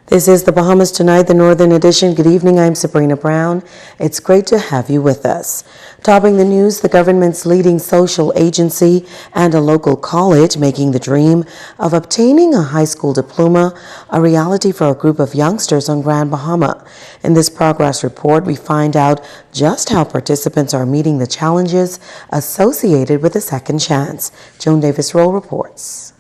This is the Bahamas Tonight, the Northern Edition. Good evening, I'm Sabrina Brown. It's great to have you with us. Topping the news, the government's leading social agency and a local college making the dream of obtaining a high school diploma a reality for a group of youngsters on Grand Bahama. In this progress report, we find out just how participants are meeting the challenges associated with a second chance. Joan Davis-Roll reports.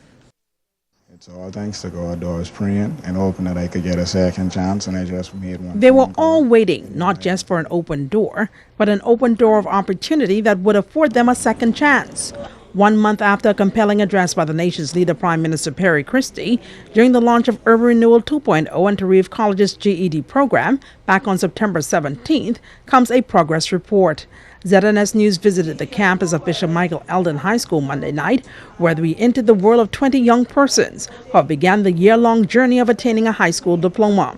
It's all thanks to God. I was praying and hoping that I could get a second chance, and I just made one. They were all waiting, not just for an open door, but an open door of opportunity that would afford them a second chance. 1 month after a compelling address by the nation's leader, Prime Minister Perry Christie, during the launch of Urban Renewal 2.0 and Tues College's GED program back on September 17th, comes a progress report. ZNS News visited the campus of Bishop Michael Eldon High School Monday night, where we entered the world of 20 young persons who have begun the year-long journey of attaining a high school diploma.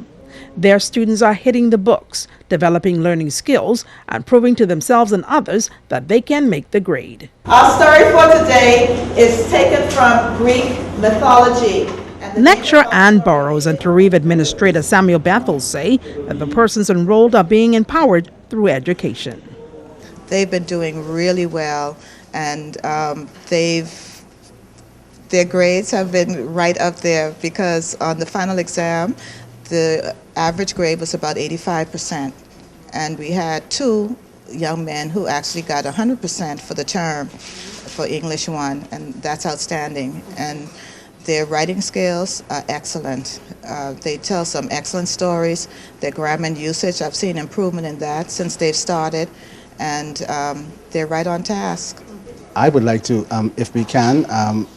Their students are hitting the books, developing learning skills, and proving to themselves and others that they can make the grade. Our story for today is taken from Greek mythology. Lecturer Ann Burrows and Tarif Administrator Samuel Bethel say that the persons enrolled are being empowered through education. They've been doing really well, and their grades have been right up there, because on the final exam, the average grade was about 85%. And we had 2 young men who actually got 100% for the term for English 1, and that's outstanding. And their writing skills are excellent. They tell some excellent stories. Their grammar and usage, I've seen improvement in that since they've started. And they're right on task. I would like to, if we can,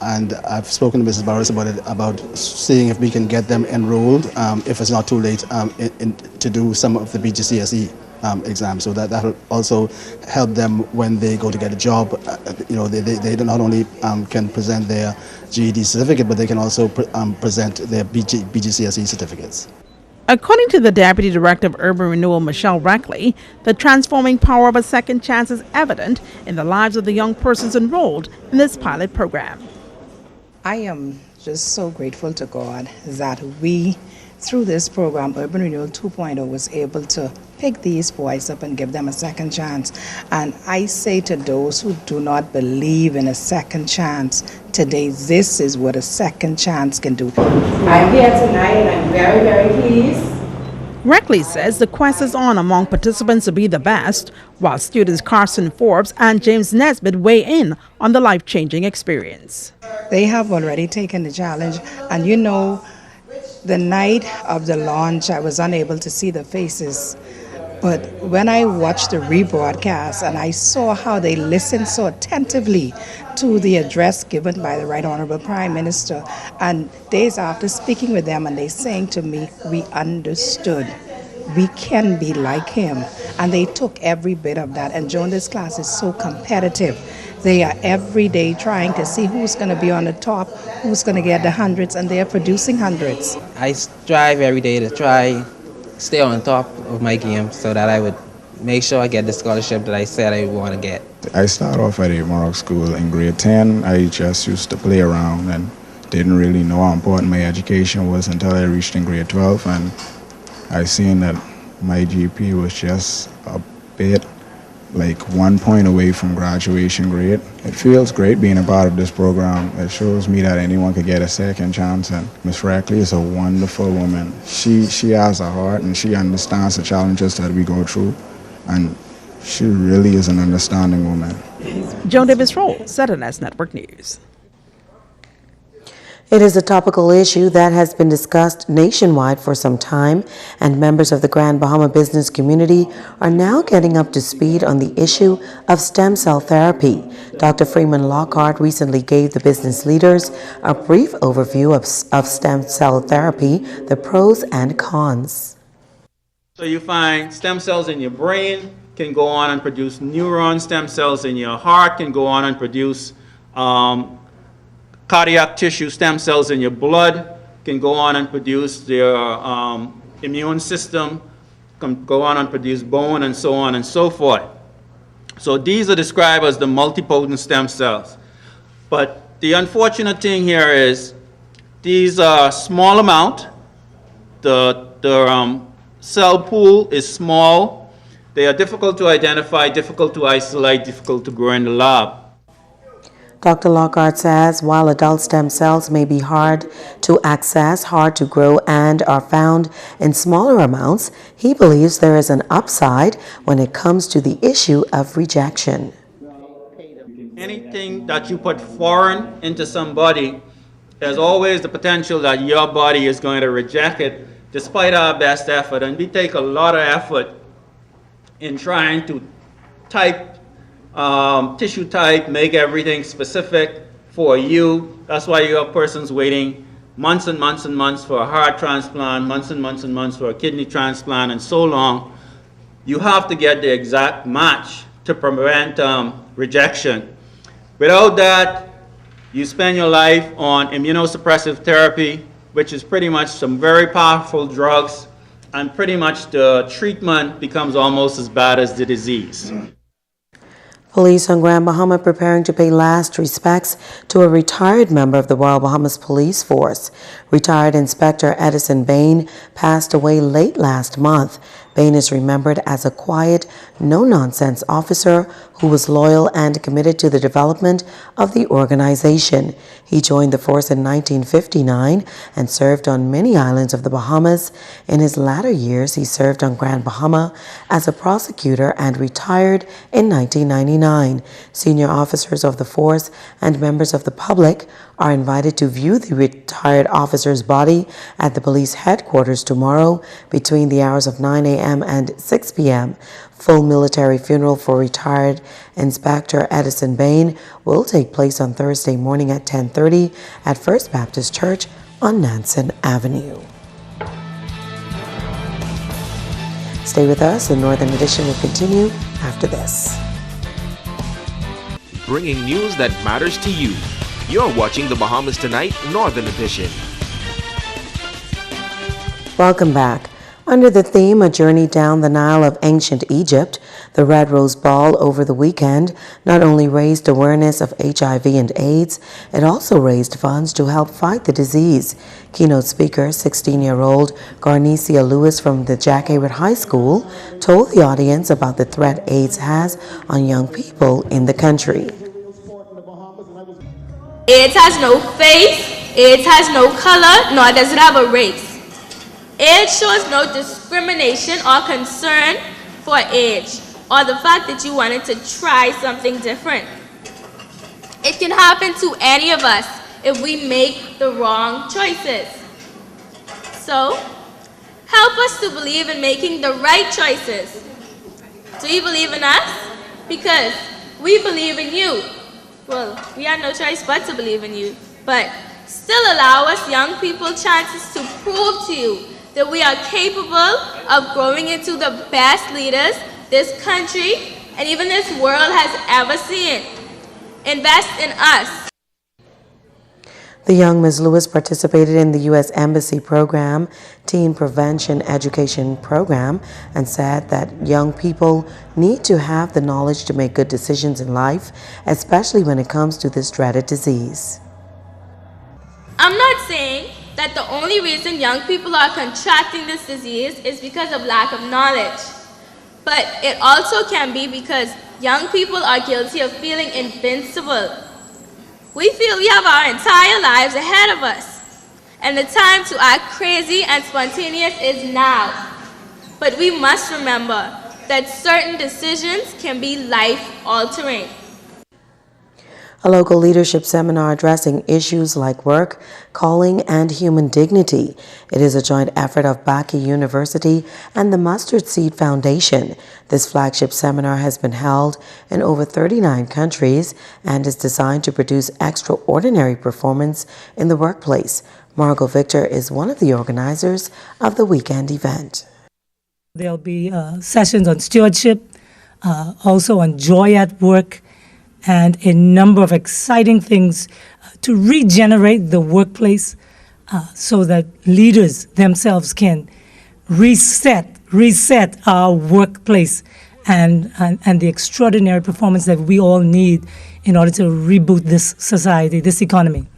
and I've spoken to Mrs. Burrows about it, about seeing if we can get them enrolled, if it's not too late, to do some of the BGCSE exams, so that will also help them when they go to get a job. They not only can present their GED certificate, but they can also present their BGCSE certificates. According to the Deputy Director of Urban Renewal, Michelle Reckley, the transforming power of a second chance is evident in the lives of the young persons enrolled in this pilot program. I am just so grateful to God that we, through this program, Urban Renewal 2.0, was able to pick these boys up and give them a second chance. And I say to those who do not believe in a second chance, today this is what a second chance can do. I'm here tonight and I'm very, very pleased. Reckley says the quest is on among participants to be the best, while students Carson Forbes and James Nesbitt weigh in on the life-changing experience. They have already taken the challenge, and the night of the launch, I was unable to see the faces. But when I watched the rebroadcast and I saw how they listened so attentively to the address given by the Right Honorable Prime Minister, and days after speaking with them and they saying to me, we understood, we can be like him. And they took every bit of that. And Joan, this class is so competitive. They are every day trying to see who's going to be on the top, who's going to get the hundreds, and they are producing hundreds. I strive every day to stay on top of my game so that I would make sure I get the scholarship that I said I want to get. I started off at a Morocco school in grade 10. I just used to play around and didn't really know how important my education was until I reached in grade 12, and I seen that my GP was just a bit like 1 point away from graduation grade. It feels great being a part of this program. It shows me that anyone could get a second chance, and Ms. Reckley is a wonderful woman. She has a heart and she understands the challenges that we go through, and she really is an understanding woman. Joan Davis-Roll, ZNS Network News. It is a topical issue that has been discussed nationwide for some time, and members of the Grand Bahama business community are now getting up to speed on the issue of stem cell therapy. Dr. Freeman Lockhart recently gave the business leaders a brief overview of stem cell therapy, the pros and cons. So you find stem cells in your brain can go on and produce neuron stem cells in your heart, can go on and produce cardiac tissue stem cells in your blood, can go on and produce your immune system, can go on and produce bone, and so on and so forth. So these are described as the multipotent stem cells. But the unfortunate thing here is these are small amount, the cell pool is small. They are difficult to identify, difficult to isolate, difficult to grow in the lab. Dr. Lockhart says while adult stem cells may be hard to access, hard to grow, and are found in smaller amounts, he believes there is an upside when it comes to the issue of rejection. Anything that you put foreign into somebody, there's always the potential that your body is going to reject it despite our best effort. And we take a lot of effort in trying to tissue type, make everything specific for you. That's why you have persons waiting months and months and months for a heart transplant, months and months and months for a kidney transplant, and so long. You have to get the exact match to prevent rejection. Without that, you spend your life on immunosuppressive therapy, which is pretty much some very powerful drugs, and pretty much the treatment becomes almost as bad as the disease. Police on Grand Bahama preparing to pay last respects to a retired member of the Royal Bahamas Police Force. Retired Inspector Edison Bain passed away late last month. Bain is remembered as a quiet, no-nonsense officer who was loyal and committed to the development of the organization. He joined the force in 1959 and served on many islands of the Bahamas. In his latter years, he served on Grand Bahama as a prosecutor and retired in 1999. Senior officers of the force and members of the public are invited to view the retired officer's body at the police headquarters tomorrow between the hours of 9 a.m. and 6 p.m. Full military funeral for retired Inspector Edison Bain will take place on Thursday morning at 10:30 at First Baptist Church on Nansen Avenue. Stay with us. The Northern Edition will continue after this. Bringing news that matters to you. You're watching the Bahamas Tonight Northern Edition. Welcome back. Under the theme, A Journey Down the Nile of Ancient Egypt, the Red Rose Ball over the weekend not only raised awareness of HIV and AIDS, it also raised funds to help fight the disease. Keynote speaker, 16-year-old Garnecia Lewis from the Jack Haywood High School, told the audience about the threat AIDS has on young people in the country. AIDS has no face, AIDS has no color, nor does it have a race. AIDS shows no discrimination or concern for age or the fact that you wanted to try something different. It can happen to any of us if we make the wrong choices. So, help us to believe in making the right choices. Do you believe in us? Because we believe in you. Well, we had no choice but to believe in you. But still allow us young people chances to prove to you that we are capable of growing into the best leaders this country and even this world has ever seen. Invest in us. The young Ms. Lewis participated in the U.S. Embassy program, Teen Prevention Education Program, and said that young people need to have the knowledge to make good decisions in life, especially when it comes to this dreaded disease. I'm not saying that the only reason young people are contracting this disease is because of lack of knowledge. But it also can be because young people are guilty of feeling invincible. We feel we have our entire lives ahead of us, and the time to act crazy and spontaneous is now. But we must remember that certain decisions can be life-altering. A local leadership seminar addressing issues like work, calling, and human dignity. It is a joint effort of Baki University and the Mustard Seed Foundation. This flagship seminar has been held in over 39 countries and is designed to produce extraordinary performance in the workplace. Margot Victor is one of the organizers of the weekend event. There'll be sessions on stewardship, also on joy at work, and a number of exciting things to regenerate the workplace so that leaders themselves can reset our workplace and the extraordinary performance that we all need in order to reboot this society, this economy.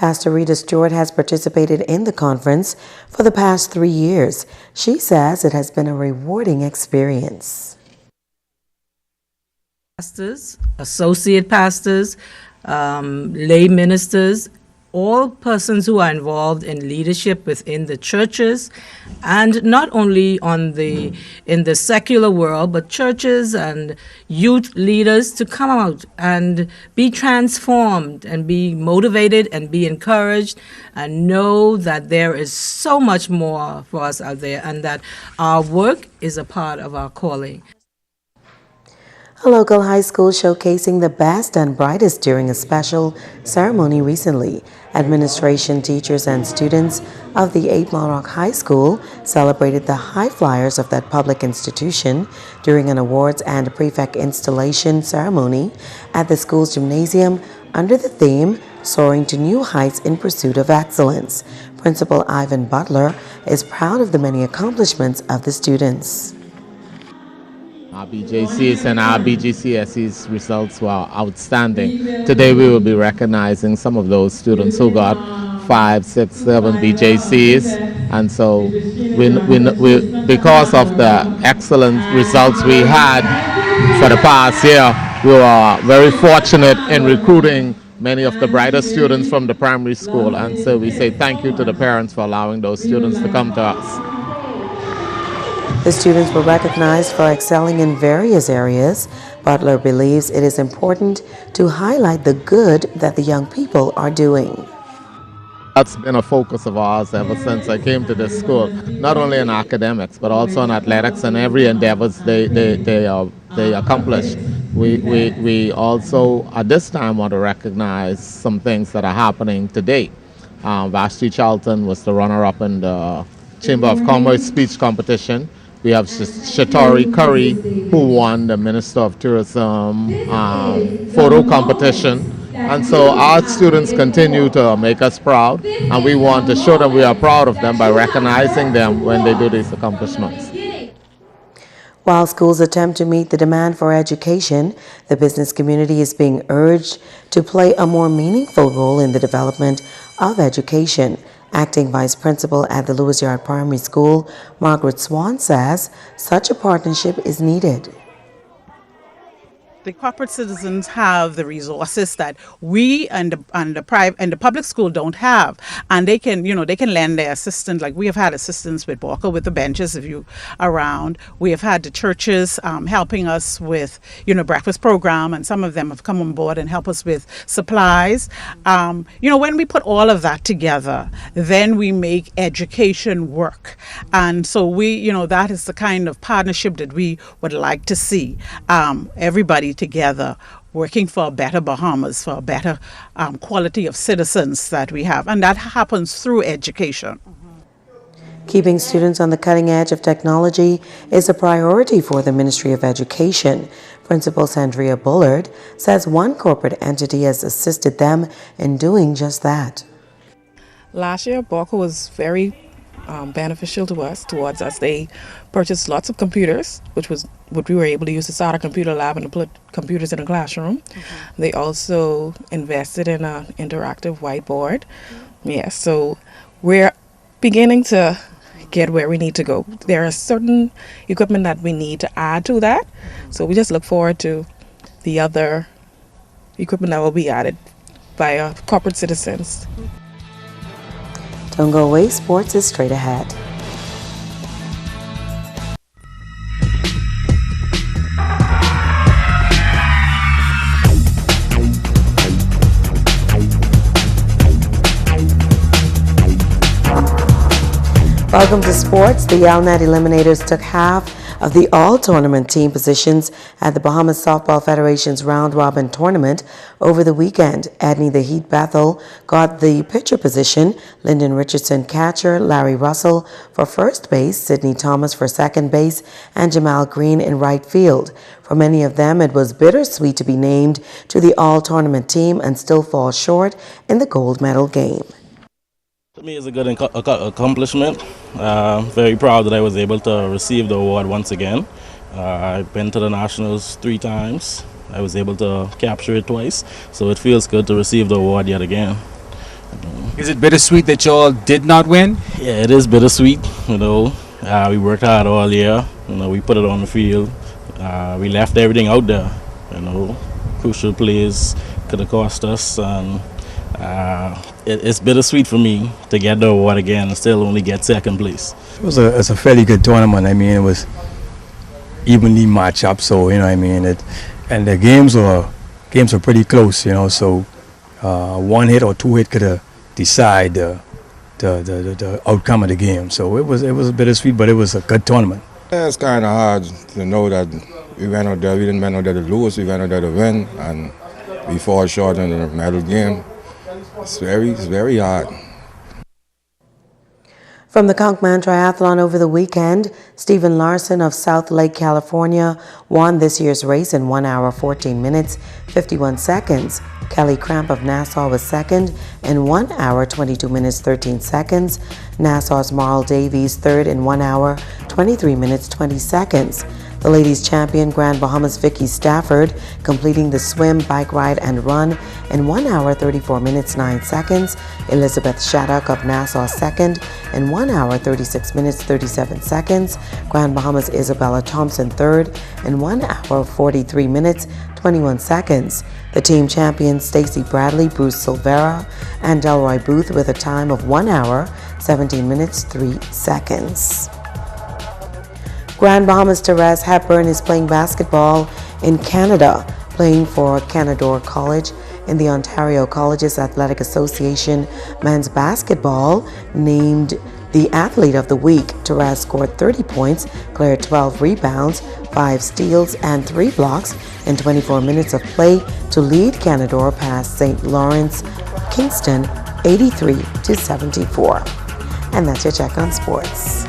Pastor Rita Stewart has participated in the conference for the past 3 years. She says it has been a rewarding experience. Pastors, associate pastors, lay ministers, all persons who are involved in leadership within the churches, and not only in the secular world, but churches and youth leaders to come out and be transformed and be motivated and be encouraged and know that there is so much more for us out there and that our work is a part of our calling. A local high school showcasing the best and brightest during a special ceremony recently. Administration, teachers, and students of the 8 Mile Rock High School celebrated the high flyers of that public institution during an awards and prefect installation ceremony at the school's gymnasium under the theme Soaring to New Heights in Pursuit of Excellence. Principal Ivan Butler is proud of the many accomplishments of the students. Our BJCs and our BGCSE's results were outstanding. Today we will be recognizing some of those students who got 5, 6, 7 BJCs, and so we because of the excellent results we had for the past year, we were very fortunate in recruiting many of the brightest students from the primary school, and so we say thank you to the parents for allowing those students to come to us. The students were recognized for excelling in various areas. Butler believes it is important to highlight the good that the young people are doing. That's been a focus of ours ever since I came to this school, not only in academics, but also in athletics and every endeavors they accomplish. We also, at this time, want to recognize some things that are happening today. Vashti Charlton was the runner-up in the Chamber of Commerce speech competition. We have Shatori Curry, who won the Minister of Tourism photo competition. And so our students continue to make us proud, and we want to show them we are proud of them by recognizing them when they do these accomplishments. While schools attempt to meet the demand for education, the business community is being urged to play a more meaningful role in the development of education. Acting Vice Principal at the Lewis Yard Primary School, Margaret Swan says such a partnership is needed. The corporate citizens have the resources that we and the public school don't have, and they can lend their assistance. Like we have had assistance with Walker with the benches, if you around. We have had the churches helping us with breakfast program, and some of them have come on board and help us with supplies. When we put all of that together, then we make education work, and so that is the kind of partnership that we would like to see. Everybody together working for a better Bahamas, for a better quality of citizens that we have, and that happens through education. Keeping students on the cutting edge of technology is a priority for the Ministry of Education. Principal Sandria Bullard says one corporate entity has assisted them in doing just that. Last year, Borco was very beneficial towards us. They purchased lots of computers, which was what we were able to use to start a computer lab and to put computers in a classroom. Mm-hmm. They also invested in an interactive whiteboard. Yes, so we're beginning to get where we need to go. There are certain equipment that we need to add to that, so we just look forward to the other equipment that will be added by corporate citizens. Don't go away, sports is straight ahead. Welcome to sports. The Yalnet Eliminators took half of the all-tournament team positions at the Bahamas Softball Federation's round-robin tournament over the weekend. Edney the Heat Bethel got the pitcher position, Lyndon Richardson catcher, Larry Russell for first base, Sidney Thomas for second base, and Jamal Green in right field. For many of them, it was bittersweet to be named to the all-tournament team and still fall short in the gold medal game. To me, it's a good accomplishment. Very proud that I was able to receive the award once again. I've been to the Nationals 3 times. I was able to capture it twice, so it feels good to receive the award yet again. Is it bittersweet that y'all did not win? Yeah, it is bittersweet. You know, we worked hard all year. You know, we put it on the field. We left everything out there. You know, crucial plays could have cost us, and it's bittersweet for me to get the award again and still only get second place. It's a fairly good tournament. I mean, it was evenly matched up, so you know what I mean. And the games were pretty close, you know. So one hit or two hit could have decide the outcome of the game. So it was bittersweet, but it was a good tournament. Yeah, it's kind of hard to know that we went out there. We didn't went out there to lose. We went out there to win, and we fall short in the medal game. It's very hard. From the Conkman Triathlon over the weekend, Stephen Larson of South Lake, California, won this year's race in 1 hour, 14 minutes, 51 seconds. Kelly Cramp of Nassau was second in 1 hour, 22 minutes, 13 seconds. Nassau's Marl Davies third in 1 hour, 23 minutes, 20 seconds. The ladies' champion, Grand Bahamas' Vicky Stafford, completing the swim, bike ride, and run in 1 hour, 34 minutes, 9 seconds. Elizabeth Shattuck of Nassau second in 1 hour, 36 minutes, 37 seconds. Grand Bahamas' Isabella Thompson third in 1 hour, 43 minutes, 21 seconds. The team champions Stacy Bradley, Bruce Silvera, and Delroy Booth with a time of 1 hour, 17 minutes, 3 seconds. Grand Bahamas' Therese Hepburn is playing basketball in Canada, playing for Canadore College in the Ontario Colleges Athletic Association men's basketball, named the Athlete of the Week. Therese scored 30 points, cleared 12 rebounds, 5 steals, and 3 blocks in 24 minutes of play to lead Canadore past St. Lawrence Kingston 83-74. And that's your check on sports.